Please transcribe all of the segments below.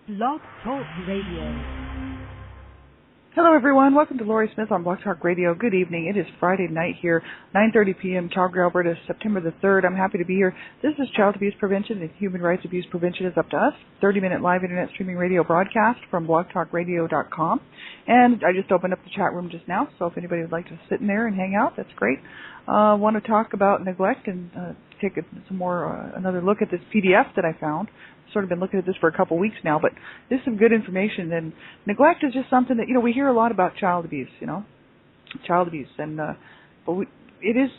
Blog Talk Radio. Hello, everyone. Welcome to Laurie Smith on Blog Talk Radio. Good evening. It is Friday night here, 9:30 p.m., Calgary, Alberta, September the 3rd. I'm happy to be here. This is Child Abuse Prevention and Human Rights Abuse Prevention is Up to Us, 30-minute live internet streaming radio broadcast from blogtalkradio.com. And I just opened up the chat room just now, so if anybody would like to sit in there and hang out, that's great. Want to talk about neglect and take another look at this PDF that I found. Sort of been looking at this for a couple weeks now, but this is some good information. And neglect is just something that, we hear a lot about child abuse, and but it is,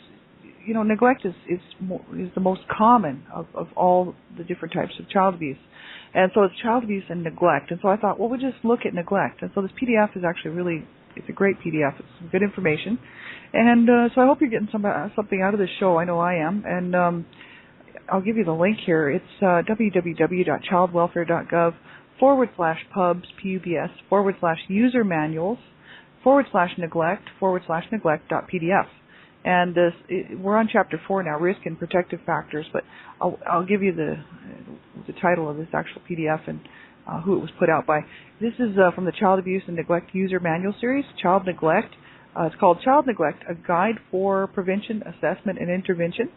neglect is the most common of all the different types of child abuse. And so it's child abuse and neglect. And so I thought, well, we'll just look at neglect. And so this PDF is actually it's a great PDF. It's some good information. And so I hope you're getting something out of this show. I know I am. And I'll give you the link here. It's www.childwelfare.gov/pubs/user manuals /neglect/neglect.pdf. And we're on chapter 4 now, risk and protective factors. But I'll give you the title of this actual PDF and who it was put out by. This is from the Child Abuse and Neglect User Manual Series, Child Neglect. It's called Child Neglect, a Guide for Prevention, Assessment, and Intervention.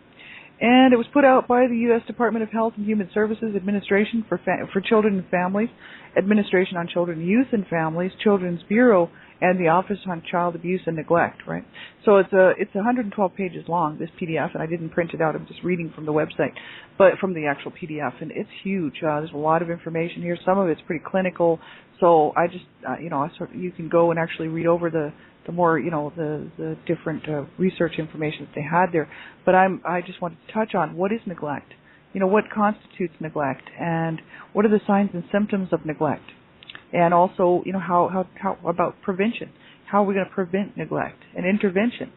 And it was put out by the U.S. Department of Health and Human Services Administration for Children and Families, Administration on Children, Youth and Families, Children's Bureau, and the Office on Child Abuse and Neglect, right? So it's 112 pages long, this PDF, and I didn't print it out. I'm just reading from the website, but from the actual PDF, and it's huge. There's a lot of information here. Some of it's pretty clinical, so I just, you can go and actually read over the more, the different research information that they had there. But I just wanted to touch on what is neglect, what constitutes neglect, and what are the signs and symptoms of neglect, and also, how about prevention? How are we going to prevent neglect and intervention?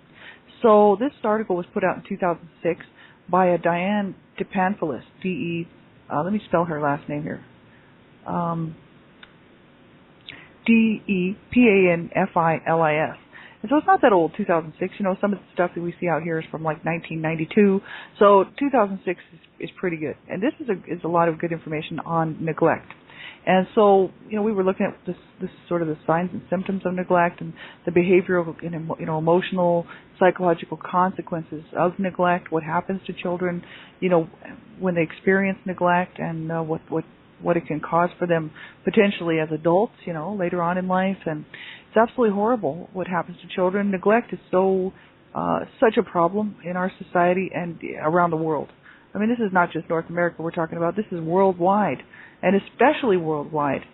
So this article was put out in 2006 by a Diane DePanfilis, let me spell her last name here. DePanfilis. And so it's not that old, 2006. Some of the stuff that we see out here is from like 1992. So 2006 is pretty good. And this is a lot of good information on neglect. And so, we were looking at this sort of the signs and symptoms of neglect and the behavioral and, emotional, psychological consequences of neglect, what happens to children, when they experience neglect, and what it can cause for them potentially as adults, later on in life. And it's absolutely horrible what happens to children. Neglect is such a problem in our society and around the world. I mean, this is not just North America we're talking about. This is worldwide, and especially worldwide,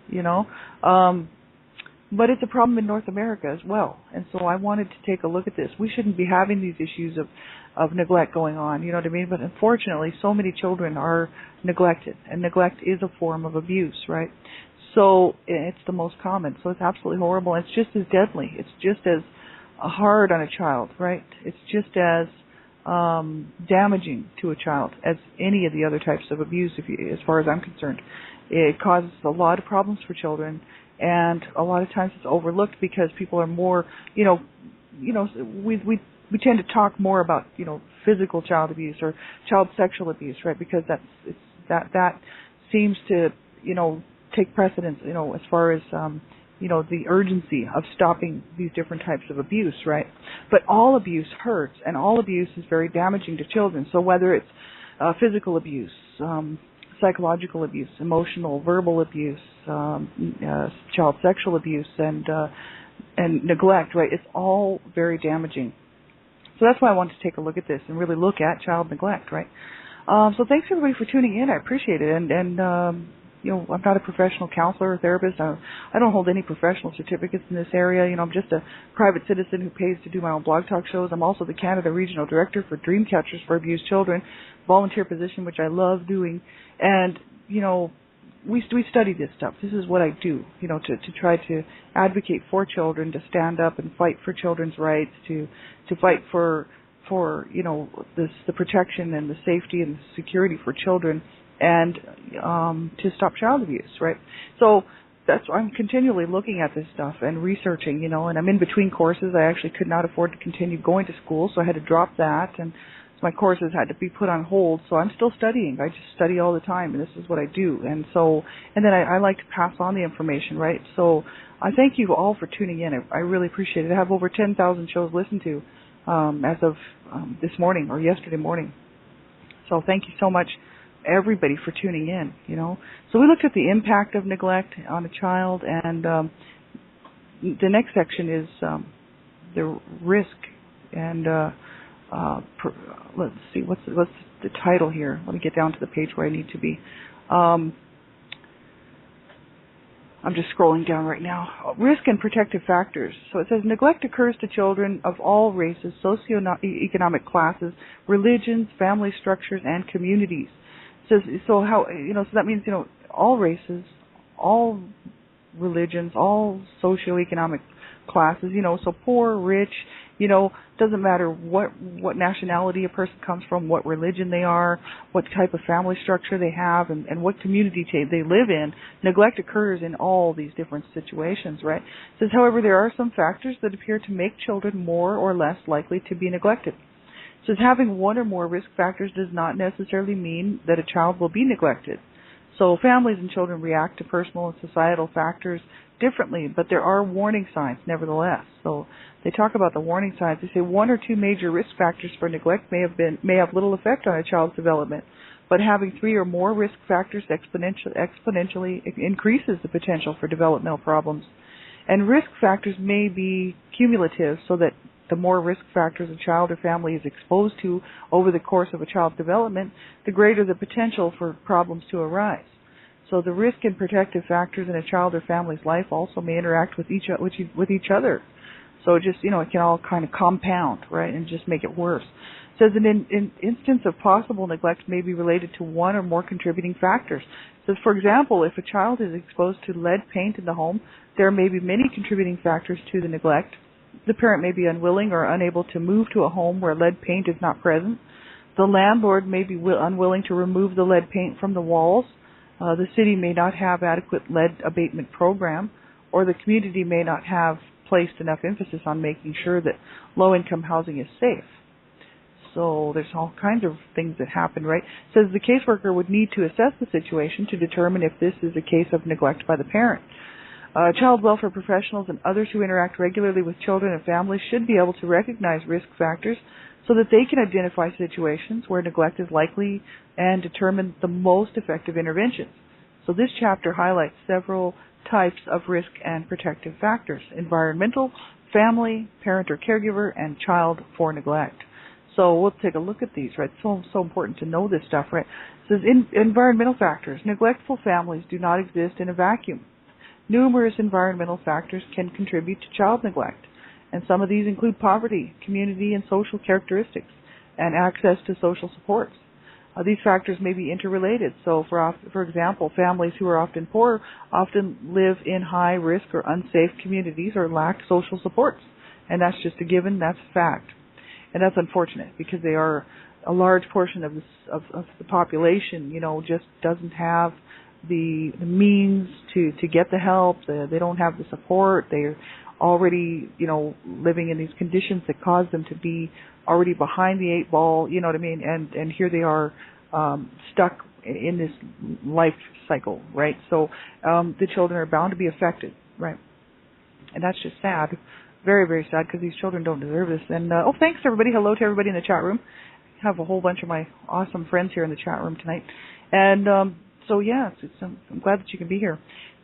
but it's a problem in North America as well. And so I wanted to take a look at this. We shouldn't be having these issues of neglect going on, you know what I mean? But unfortunately, so many children are neglected, and neglect is a form of abuse, right? So it's the most common. So it's absolutely horrible. It's just as deadly. It's just as hard on a child, right? It's just as damaging to a child as any of the other types of abuse, as far as I'm concerned. It causes a lot of problems for children, and a lot of times it's overlooked because people are more, we tend to talk more about, physical child abuse or child sexual abuse, right? Because that seems to, take precedence, as far as, the urgency of stopping these different types of abuse, right? But all abuse hurts, and all abuse is very damaging to children. So whether it's physical abuse, psychological abuse, emotional, verbal abuse, child sexual abuse, and neglect, right? It's all very damaging. So that's why I wanted to take a look at this and really look at child neglect, right? So thanks everybody for tuning in. I appreciate it. And I'm not a professional counselor or therapist. I don't hold any professional certificates in this area. I'm just a private citizen who pays to do my own blog talk shows. I'm also the Canada Regional Director for Dreamcatchers for Abused Children, volunteer position, which I love doing. And, we study this stuff. This is what I do, to try to advocate for children, to stand up and fight for children's rights, to fight for the protection and the safety and the security for children, and to stop child abuse, right? So that's why I'm continually looking at this stuff and researching, and I'm in between courses. I actually could not afford to continue going to school, so I had to drop that. And my courses had to be put on hold, so I'm still studying. I just study all the time, and this is what I do. And then I like to pass on the information, right? So I thank you all for tuning in. I really appreciate it. I have over 10,000 shows listened to as of this morning or yesterday morning. So thank you so much, everybody, for tuning in. So we looked at the impact of neglect on a child, and the next section is the risk. And let's see, what's the title here? Let me get down to the page where I need to be. I'm just scrolling down right now. Risk and protective factors. So it says neglect occurs to children of all races, socioeconomic classes, religions, family structures, and communities. So that means all races, all religions, all socioeconomic classes. So poor, rich. Doesn't matter what nationality a person comes from, what religion they are, what type of family structure they have, and what community they live in. Neglect occurs in all these different situations, right? It says, however, there are some factors that appear to make children more or less likely to be neglected. It says having one or more risk factors does not necessarily mean that a child will be neglected. So families and children react to personal and societal factors differently, but there are warning signs nevertheless. So they talk about the warning signs. They say one or two major risk factors for neglect may have little effect on a child's development, but having three or more risk factors exponentially increases the potential for developmental problems. And risk factors may be cumulative, so that the more risk factors a child or family is exposed to over the course of a child's development, the greater the potential for problems to arise. So the risk and protective factors in a child or family's life also may interact with each other. So it can all kind of compound, right, and just make it worse. It says an instance of possible neglect may be related to one or more contributing factors. It says, for example, if a child is exposed to lead paint in the home, there may be many contributing factors to the neglect. The parent may be unwilling or unable to move to a home where lead paint is not present. The landlord may be unwilling to remove the lead paint from the walls. The city may not have adequate lead abatement program, or the community may not have placed enough emphasis on making sure that low-income housing is safe. So there's all kinds of things that happen, right? It says the caseworker would need to assess the situation to determine if this is a case of neglect by the parent. Child welfare professionals and others who interact regularly with children and families should be able to recognize risk factors so that they can identify situations where neglect is likely and determine the most effective interventions. So this chapter highlights several types of risk and protective factors: environmental, family, parent or caregiver, and child for neglect. So we'll take a look at these, right? So important to know this stuff, right? It says environmental factors. Neglectful families do not exist in a vacuum. Numerous environmental factors can contribute to child neglect, and some of these include poverty, community and social characteristics, and access to social supports. These factors may be interrelated. So, for example, families who are often poor often live in high-risk or unsafe communities or lack social supports, and that's just a given. That's a fact, and that's unfortunate because they are a large portion of the population. Just doesn't have the means to get the help. They don't have the support. They're already living in these conditions that cause them to be already behind the eight ball. You know what I mean? And here they are stuck in this life cycle, right? So the children are bound to be affected, right? And that's just sad, very, very sad, because these children don't deserve this. And thanks everybody. Hello to everybody in the chat room. I have a whole bunch of my awesome friends here in the chat room tonight. And I'm glad that you can be here.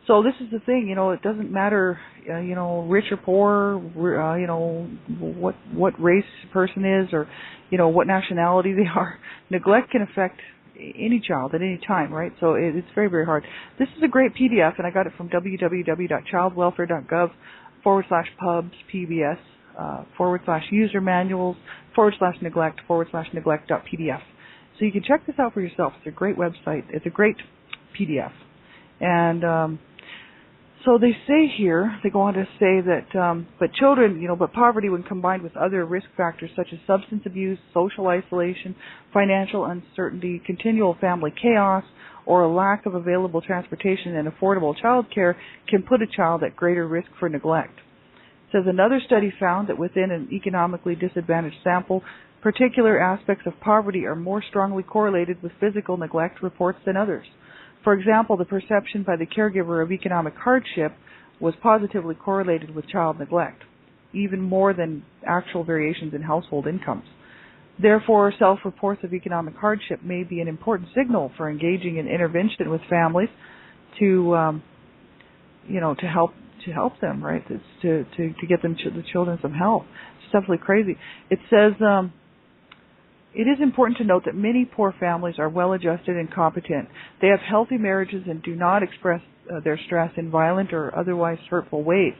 So this is the thing, it doesn't matter, rich or poor, what race a person is, or, what nationality they are. Neglect can affect any child at any time, right? So it's very, very hard. This is a great PDF, and I got it from www.childwelfare.gov/pubs/pbs /user manuals /neglect/neglect.pdf. So you can check this out for yourself. It's a great website. It's a great PDF. And so they say here, they go on to say that, but poverty when combined with other risk factors such as substance abuse, social isolation, financial uncertainty, continual family chaos, or a lack of available transportation and affordable child care can put a child at greater risk for neglect. It says another study found that within an economically disadvantaged sample, Particular aspects of poverty are more strongly correlated with physical neglect reports than others. For example, the perception by the caregiver of economic hardship was positively correlated with child neglect, even more than actual variations in household incomes. Therefore, self-reports of economic hardship may be an important signal for engaging in intervention with families to help them, right? It's to get them the children some help. It's definitely crazy. It says it is important to note that many poor families are well-adjusted and competent. They have healthy marriages and do not express their stress in violent or otherwise hurtful ways.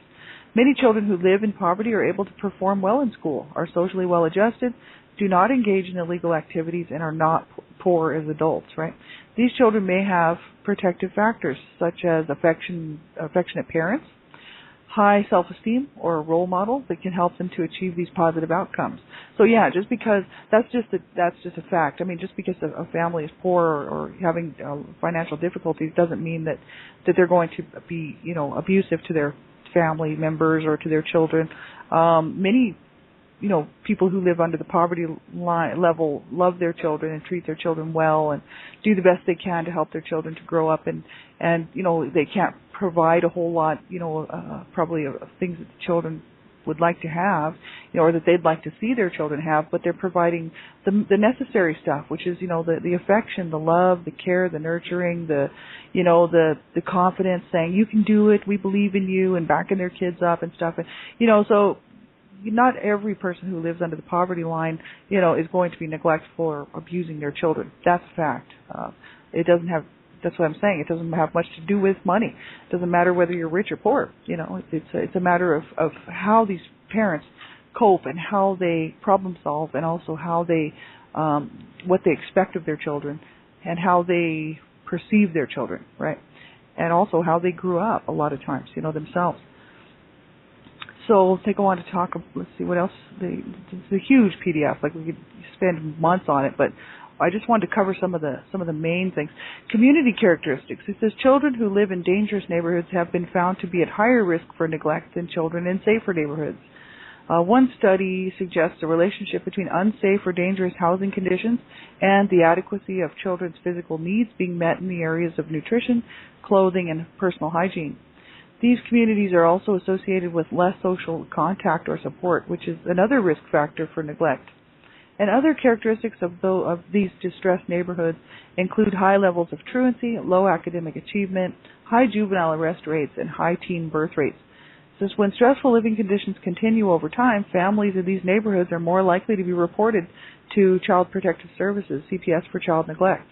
Many children who live in poverty are able to perform well in school, are socially well-adjusted, do not engage in illegal activities, and are not poor as adults, right? These children may have protective factors such as affectionate parents, high self-esteem, or a role model that can help them to achieve these positive outcomes. So yeah, just because that's just a fact. I mean, just because a family is poor or having financial difficulties doesn't mean that they're going to be, abusive to their family members or to their children. Many people who live under the poverty line level love their children and treat their children well and do the best they can to help their children to grow up and they can't provide a whole lot, probably of things that the children would like to have, or that they'd like to see their children have, but they're providing the necessary stuff, which is, the affection, the love, the care, the nurturing, the confidence, saying you can do it, we believe in you, and backing their kids up and stuff. And, so not every person who lives under the poverty line, is going to be neglectful or abusing their children. That's a fact. That's what I'm saying. It doesn't have much to do with money. It doesn't matter whether you're rich or poor. It's a matter of how these parents cope and how they problem solve, and also how they what they expect of their children and how they perceive their children, right? And also how they grew up a lot of times, themselves. So they go on to talk. Let's see what else. It's a huge PDF. Like, we could spend months on it, but I just wanted to cover some of the main things. Community characteristics. It says children who live in dangerous neighborhoods have been found to be at higher risk for neglect than children in safer neighborhoods. One study suggests a relationship between unsafe or dangerous housing conditions and the adequacy of children's physical needs being met in the areas of nutrition, clothing, and personal hygiene. These communities are also associated with less social contact or support, which is another risk factor for neglect. And other characteristics of these distressed neighborhoods include high levels of truancy, low academic achievement, high juvenile arrest rates, and high teen birth rates. Since when stressful living conditions continue over time, families in these neighborhoods are more likely to be reported to Child Protective Services, CPS, for child neglect.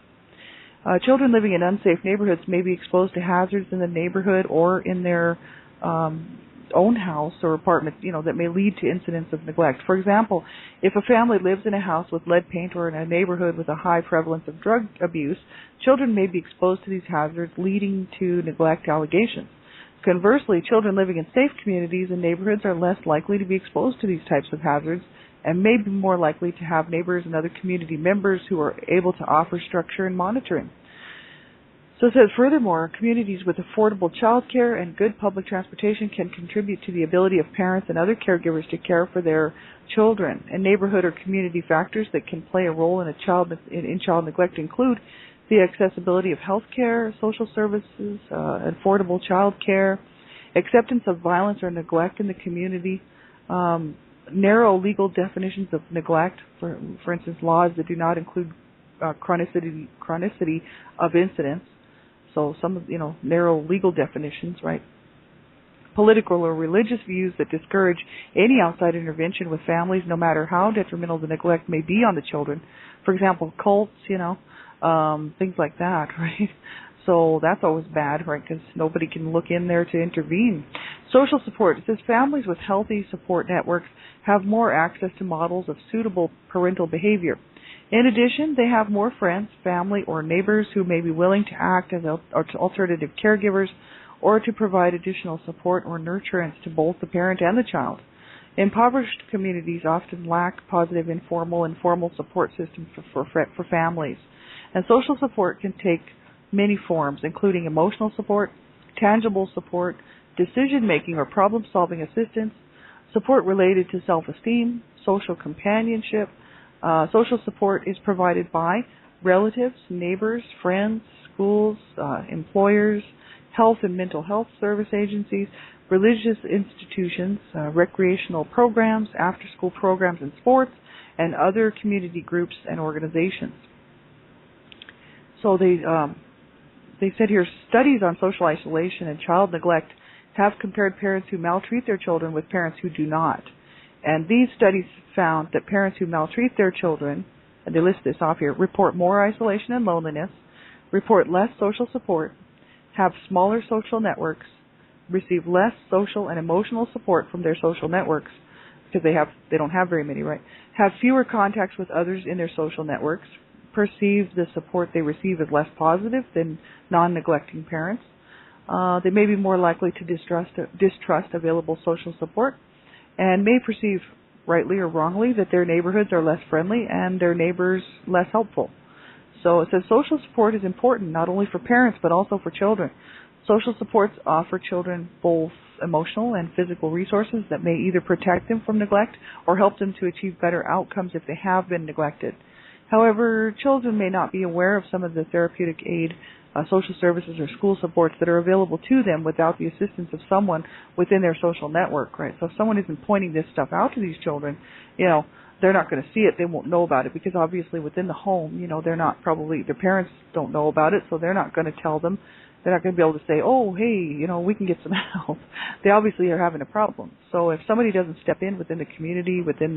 Children living in unsafe neighborhoods may be exposed to hazards in the neighborhood or in their own house or apartment, that may lead to incidents of neglect. For example, if a family lives in a house with lead paint or in a neighborhood with a high prevalence of drug abuse, children may be exposed to these hazards, leading to neglect allegations. Conversely, children living in safe communities and neighborhoods are less likely to be exposed to these types of hazards and may be more likely to have neighbors and other community members who are able to offer structure and monitoring. So it says, furthermore, communities with affordable child care and good public transportation can contribute to the ability of parents and other caregivers to care for their children. And neighborhood or community factors that can play a role in child neglect include the accessibility of health care, social services, affordable child care, acceptance of violence or neglect in the community, narrow legal definitions of neglect, for instance, laws that do not include chronicity of incidents. So some narrow legal definitions, right? Political or religious views that discourage any outside intervention with families, no matter how detrimental the neglect may be on the children. For example, cults, things like that, right? So that's always bad, right? Because nobody can look in there to intervene. Social support. It says families with healthy support networks have more access to models of suitable parental behavior. In addition, they have more friends, family, or neighbors who may be willing to act as alternative caregivers or to provide additional support or nurturance to both the parent and the child. Impoverished communities often lack positive informal and formal support systems for families. And social support can take many forms, including emotional support, tangible support, decision-making or problem-solving assistance, support related to self-esteem, social companionship, Social support is provided by relatives, neighbors, friends, schools, employers, health and mental health service agencies, religious institutions, recreational programs, after-school programs and sports, and other community groups and organizations. So they said here, studies on social isolation and child neglect have compared parents who maltreat their children with parents who do not. And these studies found that parents who maltreat their children, and they list this off here, report more isolation and loneliness, report less social support, have smaller social networks, receive less social and emotional support from their social networks, because they don't have very many, right? Have fewer contacts with others in their social networks, perceive the support they receive as less positive than non-neglecting parents. They may be more likely to distrust available social support, and may perceive, rightly or wrongly, that their neighborhoods are less friendly and their neighbors less helpful. So it says social support is important not only for parents but also for children. Social supports offer children both emotional and physical resources that may either protect them from neglect or help them to achieve better outcomes if they have been neglected. However, children may not be aware of some of the therapeutic aid, social services, or school supports that are available to them without the assistance of someone within their social network, right? So if someone isn't pointing this stuff out to these children, they're not going to see it. They won't know about it because obviously within the home, their parents don't know about it, so they're not going to tell them. They're not going to be able to say, oh, hey, we can get some help. They obviously are having a problem. So if somebody doesn't step in within the community, within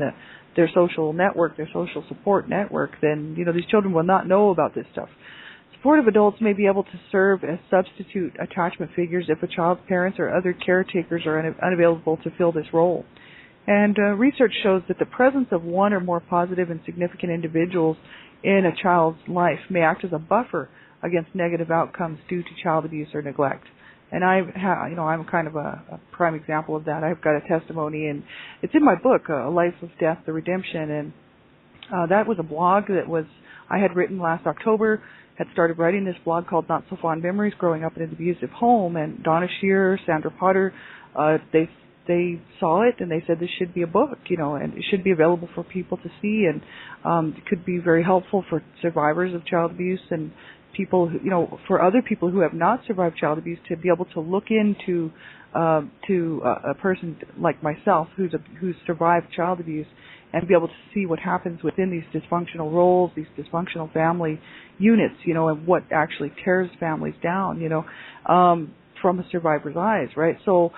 their social network, their social support network, then, these children will not know about this stuff. Supportive adults may be able to serve as substitute attachment figures if a child's parents or other caretakers are unavailable to fill this role. And research shows that the presence of one or more positive and significant individuals in a child's life may act as a buffer against negative outcomes due to child abuse or neglect. And I'm kind of a prime example of that. I've got a testimony, and it's in my book, A Life of Death, The Redemption, and that was a blog that I had written last October. Had started writing this blog called Not So Fond Memories, Growing Up in an Abusive Home, and Donna Shearer, Sandra Potter, they saw it and they said this should be a book, and it should be available for people to see, and it could be very helpful for survivors of child abuse and people who, for other people who have not survived child abuse to be able to look into a person like myself who's survived child abuse and be able to see what happens within these dysfunctional roles, these dysfunctional family units, and what actually tears families down, from a survivor's eyes, right? So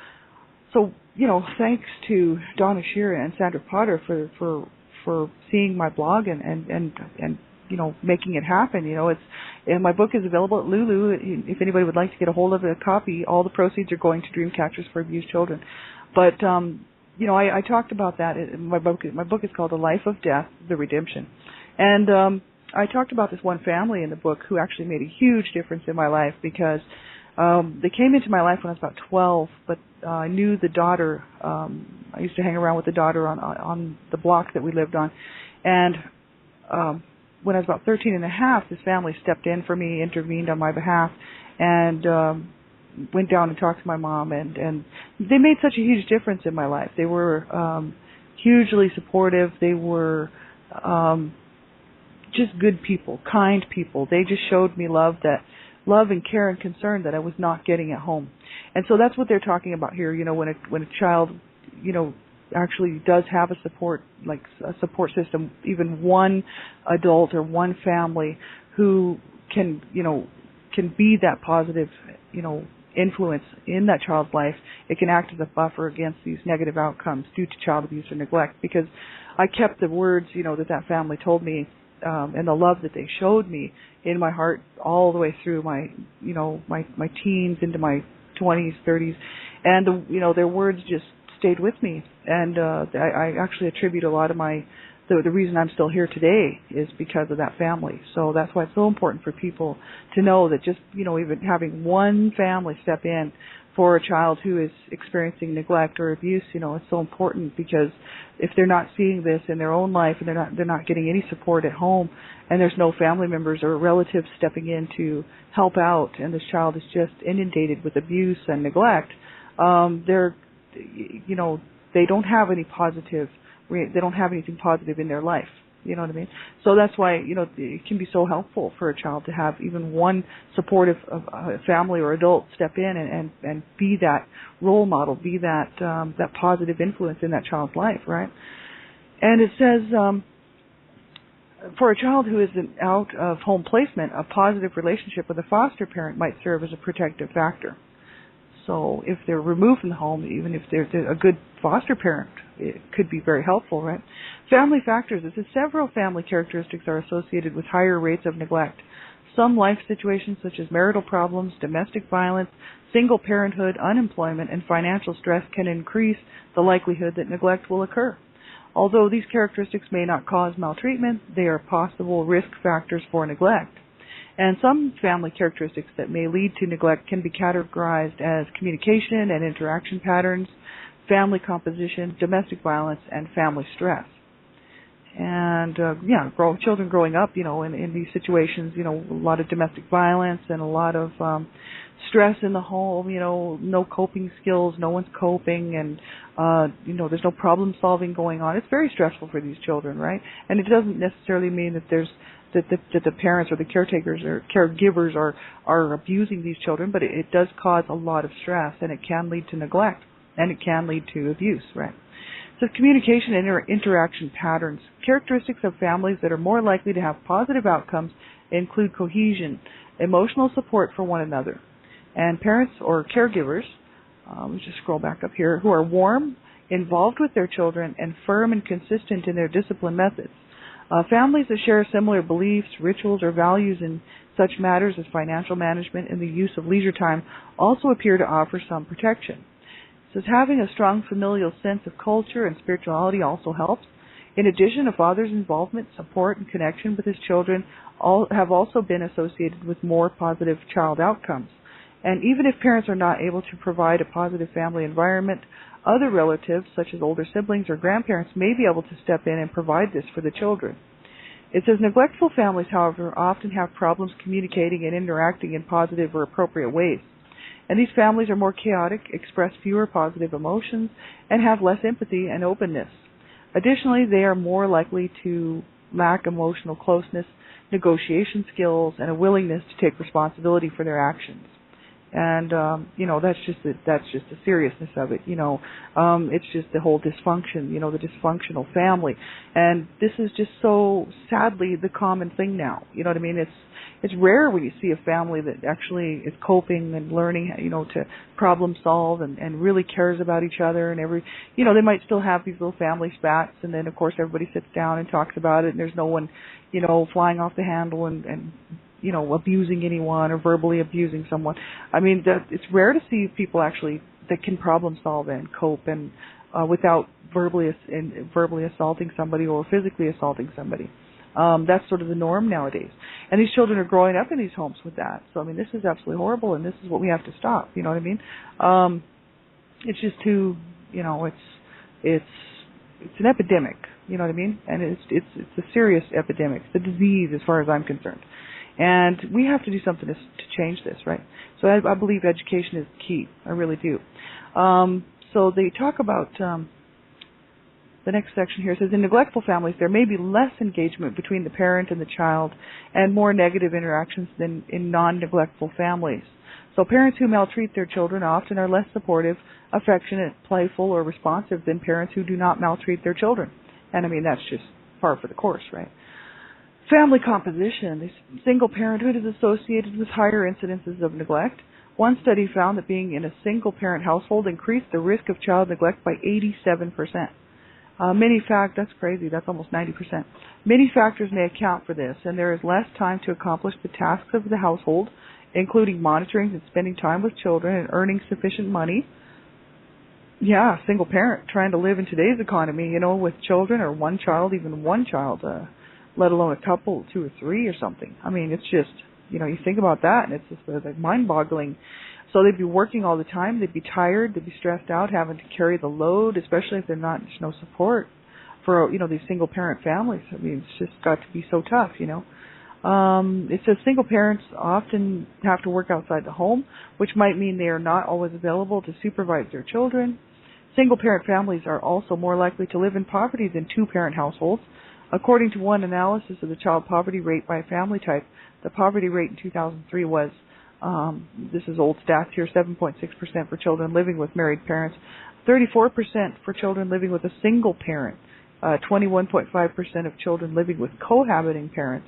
thanks to Donna Shearer and Sandra Potter for seeing my blog and making it happen. And my book is available at Lulu. If anybody would like to get a hold of a copy, all the proceeds are going to Dreamcatchers for Abused Children. But I talked about that. My book is called A Life of Death, The Redemption. And I talked about this one family in the book who actually made a huge difference in my life because they came into my life when I was about 12, but I knew the daughter. I used to hang around with the daughter on the block that we lived on. And when I was about 13 and a half, this family stepped in for me, intervened on my behalf, and went down and talked to my mom, and they made such a huge difference in my life. They were hugely supportive. They were just good people, kind people. They just showed me love and care and concern that I was not getting at home. And so that's what they're talking about here, when a child, actually does have a support system, even one adult or one family who can be that positive, influence in that child's life. It can act as a buffer against these negative outcomes due to child abuse or neglect, because I kept the words, that family told me, and the love that they showed me in my heart all the way through my teens into my 20s, 30s, and their words just stayed with me, and I actually attribute a lot of the reason I'm still here today is because of that family. So that's why it's so important for people to know that just, even having one family step in for a child who is experiencing neglect or abuse, it's so important, because if they're not seeing this in their own life and they're not getting any support at home, and there's no family members or relatives stepping in to help out, and this child is just inundated with abuse and neglect, they don't have anything positive in their life. You know what I mean? So that's why, it can be so helpful for a child to have even one supportive family or adult step in and be that role model, be that that positive influence in that child's life, right? And it says, for a child who is an out-of-home placement, a positive relationship with a foster parent might serve as a protective factor. So if they're removed from the home, even if there's a good foster parent, it could be very helpful, right? Family factors. It says several family characteristics are associated with higher rates of neglect. Some life situations such as marital problems, domestic violence, single parenthood, unemployment, and financial stress can increase the likelihood that neglect will occur. Although these characteristics may not cause maltreatment, they are possible risk factors for neglect. And some family characteristics that may lead to neglect can be categorized as communication and interaction patterns, family composition, domestic violence, and family stress. And, children growing up, in these situations, a lot of domestic violence and a lot of stress in the home, no coping skills, no one's coping, and, there's no problem solving going on. It's very stressful for these children, right? And it doesn't necessarily mean that that the parents or the caretakers or caregivers are abusing these children, but it does cause a lot of stress, and it can lead to neglect, and it can lead to abuse, right? So communication and interaction patterns. Characteristics of families that are more likely to have positive outcomes include cohesion, emotional support for one another, and parents or caregivers, let's just scroll back up here, who are warm, involved with their children, and firm and consistent in their discipline methods. Families that share similar beliefs, rituals, or values in such matters as financial management and the use of leisure time also appear to offer some protection. It says having a strong familial sense of culture and spirituality also helps. In addition, a father's involvement, support, and connection with his children have also been associated with more positive child outcomes. And even if parents are not able to provide a positive family environment, other relatives, such as older siblings or grandparents, may be able to step in and provide this for the children. It says neglectful families, however, often have problems communicating and interacting in positive or appropriate ways. And these families are more chaotic, express fewer positive emotions, and have less empathy and openness. Additionally, they are more likely to lack emotional closeness, negotiation skills, and a willingness to take responsibility for their actions. And that's just the seriousness of it. It's just the whole dysfunction. The dysfunctional family, and this is just so sadly the common thing now. You know what I mean? It's rare when you see a family that actually is coping and learning, to problem solve and really cares about each other. And they might still have these little family spats, and then of course everybody sits down and talks about it, and there's no one, flying off the handle and abusing anyone or verbally abusing someone. I mean, it's rare to see people actually that can problem solve and cope and without verbally assaulting somebody or physically assaulting somebody. That's sort of the norm nowadays. And these children are growing up in these homes with that. So, I mean, this is absolutely horrible, and this is what we have to stop. You know what I mean? It's just too, it's an epidemic. You know what I mean? And it's a serious epidemic. It's a disease as far as I'm concerned. And we have to do something to change this, right? So I believe education is key. I really do. So they talk about the next section here. It says, in neglectful families, there may be less engagement between the parent and the child and more negative interactions than in non-neglectful families. So parents who maltreat their children often are less supportive, affectionate, playful, or responsive than parents who do not maltreat their children. And I mean, that's just par for the course, right? Family composition. Single parenthood is associated with higher incidences of neglect. One study found that being in a single-parent household increased the risk of child neglect by 87%. That's crazy, that's almost 90%. Many factors may account for this, and there is less time to accomplish the tasks of the household, including monitoring and spending time with children and earning sufficient money. Yeah, single parent, trying to live in today's economy, with children or one child, even one child, let alone a couple, 2 or 3 or something. I mean, it's just, you think about that, and it's just like mind-boggling. So they'd be working all the time, they'd be tired, they'd be stressed out, having to carry the load, especially if there's no support for, these single-parent families. I mean, it's just got to be so tough, It says single parents often have to work outside the home, which might mean they are not always available to supervise their children. Single-parent families are also more likely to live in poverty than two-parent households. According to one analysis of the child poverty rate by family type, the poverty rate in 2003 was, this is old stats here, 7.6% for children living with married parents, 34% for children living with a single parent, 21.5% of children living with cohabiting parents.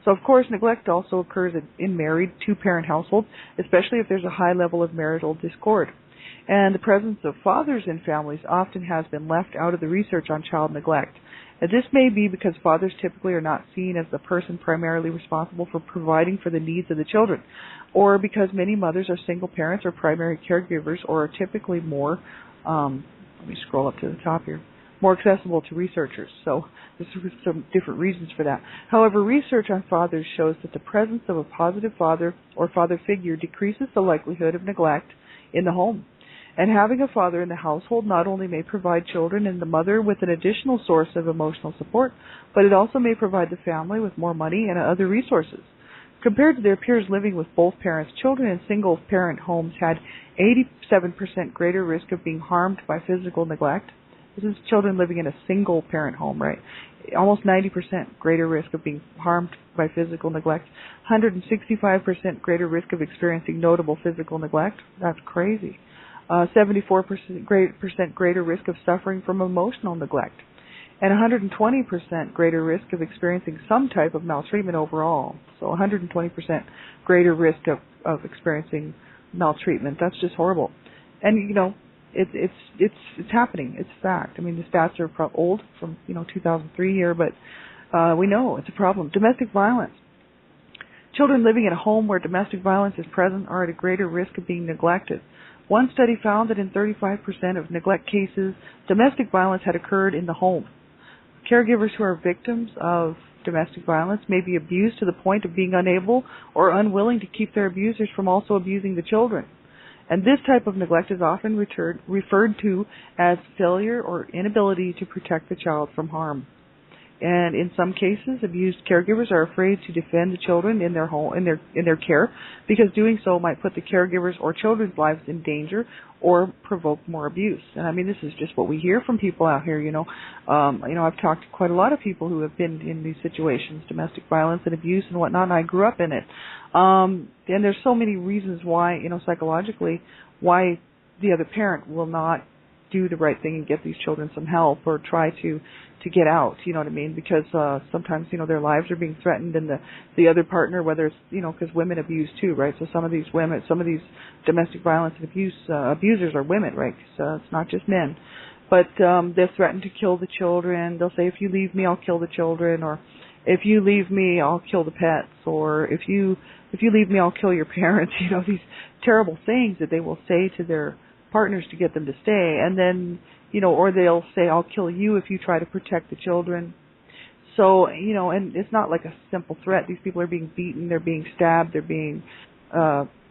So, of course, neglect also occurs in married two-parent households, especially if there's a high level of marital discord. And the presence of fathers in families often has been left out of the research on child neglect. And this may be because fathers typically are not seen as the person primarily responsible for providing for the needs of the children, or because many mothers are single parents or primary caregivers, or are typically more, let me scroll up to the top here, more accessible to researchers. So there's some different reasons for that. However, research on fathers shows that the presence of a positive father or father figure decreases the likelihood of neglect in the home. And having a father in the household not only may provide children and the mother with an additional source of emotional support, but it also may provide the family with more money and other resources. Compared to their peers living with both parents, children in single-parent homes had 87% greater risk of being harmed by physical neglect. This is children living in a single-parent home, right? Almost 90% greater risk of being harmed by physical neglect. 165% greater risk of experiencing notable physical neglect. That's crazy. 74% greater risk of suffering from emotional neglect, and 120% greater risk of experiencing some type of maltreatment overall. So 120% greater risk of experiencing maltreatment. That's just horrible. And you know, it's happening. It's fact. I mean, the stats are old, from 2003 here, but we know it's a problem. Domestic violence. Children living in a home where domestic violence is present are at a greater risk of being neglected. One study found that in 35% of neglect cases, domestic violence had occurred in the home. Caregivers who are victims of domestic violence may be abused to the point of being unable or unwilling to keep their abusers from also abusing the children. And this type of neglect is often referred to as failure or inability to protect the child from harm. And in some cases, abused caregivers are afraid to defend the children in their home, in their care, because doing so might put the caregivers or children's lives in danger or provoke more abuse. And I mean, this is just what we hear from people out here. I've talked to quite a lot of people who have been in these situations, domestic violence and abuse and whatnot. And I grew up in it. And there's so many reasons why, psychologically, why the other parent will not do the right thing and get these children some help or try to get out, you know what I mean? Because sometimes, their lives are being threatened, and the other partner, whether it's, because women abuse too, right? So some of these domestic violence and abusers are women, right? So it's not just men. But they're threatened to kill the children. They'll say, if you leave me, I'll kill the children, or if you leave me, I'll kill the pets, or if you leave me, I'll kill your parents. These terrible things that they will say to their partners to get them to stay, and then or they'll say, I'll kill you if you try to protect the children. So, and it's not like a simple threat. These people are being beaten, they're being stabbed, they're being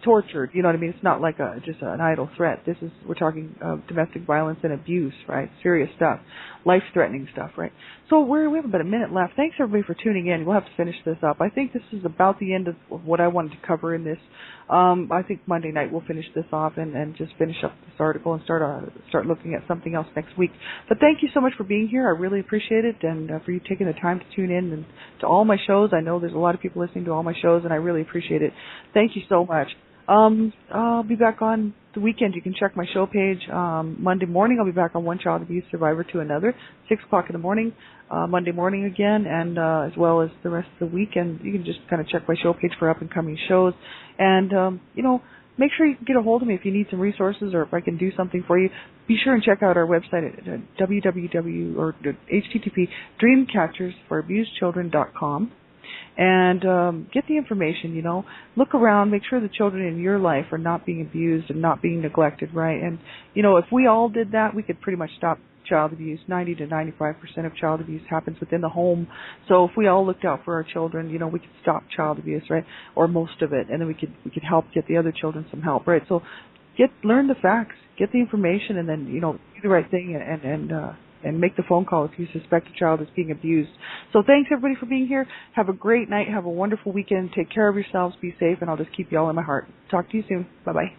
tortured. You know what I mean? It's not like just an idle threat. We're talking domestic violence and abuse, right? Serious stuff, life-threatening stuff, right? So we have about a minute left. Thanks everybody for tuning in. We'll have to finish this up. I think this is about the end of what I wanted to cover in this. I think Monday night we'll finish this off and just finish up this article and start looking at something else next week. But thank you so much for being here. I really appreciate it, and for you taking the time to tune in and to all my shows. I know there's a lot of people listening to all my shows, and I really appreciate it. Thank you so much. I'll be back on the weekend. You can check my show page. Monday morning, I'll be back on One Child Abuse Survivor to Another, 6 o'clock in the morning, Monday morning again, and as well as the rest of the week. And you can just kind of check my show page for up-and-coming shows. And, make sure you can get a hold of me if you need some resources or if I can do something for you. Be sure and check out our website at http://dreamcatchersforabusedchildren.com. And get the information, Look around, make sure the children in your life are not being abused and not being neglected, right? And, if we all did that, we could pretty much stop child abuse. 90 to 95% of child abuse happens within the home. So if we all looked out for our children, we could stop child abuse, right? Or most of it, and then we could help get the other children some help, right? So learn the facts, get the information, and then, do the right thing and make the phone call if you suspect a child is being abused. So thanks, everybody, for being here. Have a great night. Have a wonderful weekend. Take care of yourselves. Be safe, and I'll just keep you all in my heart. Talk to you soon. Bye-bye.